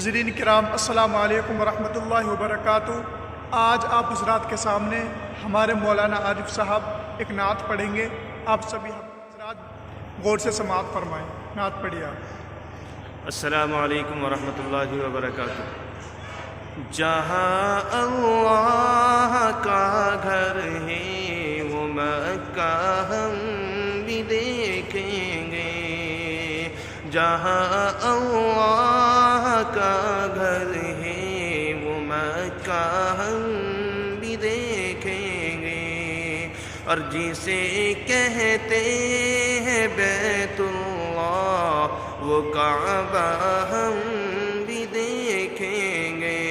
حاضرین کرام، السلام علیکم ورحمۃ اللہ وبرکاتہ۔ آج آپ حضرات کے سامنے ہمارے مولانا عارف صاحب ایک نعت پڑھیں گے۔ آپ سبھی حضرات غور سے سماعت فرمائیں۔ نعت پڑھیے آپ۔ السلام علیکم ورحمۃ اللہ وبرکاتہ۔ جہاں اللہ کا گھر ہے وہ مکہ ہم بھی دیکھیں گے، جہاں اللہ کا گھر ہے وہ مکہ ہم بھی دیکھیں گے، اور جسے کہتے ہیں بیت اللہ وہ کعبہ ہم بھی دیکھیں گے،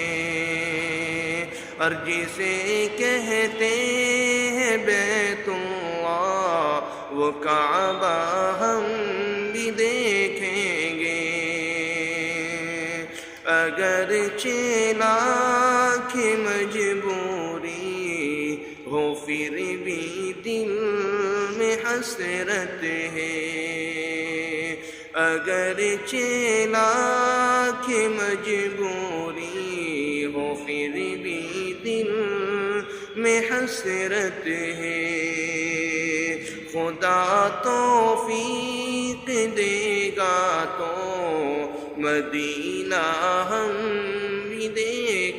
اور جسے کہتے ہیں بیت اللہ وہ کعبہ ہم بھی دیکھیں گے۔ اگرچہ لاکھ مجبوری ہو پھر بھی دل میں حسرت ہے، اگرچہ لاکھ مجبوری ہو پھر بھی دل میں حسرت ہے، خدا توفیق دے گا تو مدینہ ہم بھی دیکھیں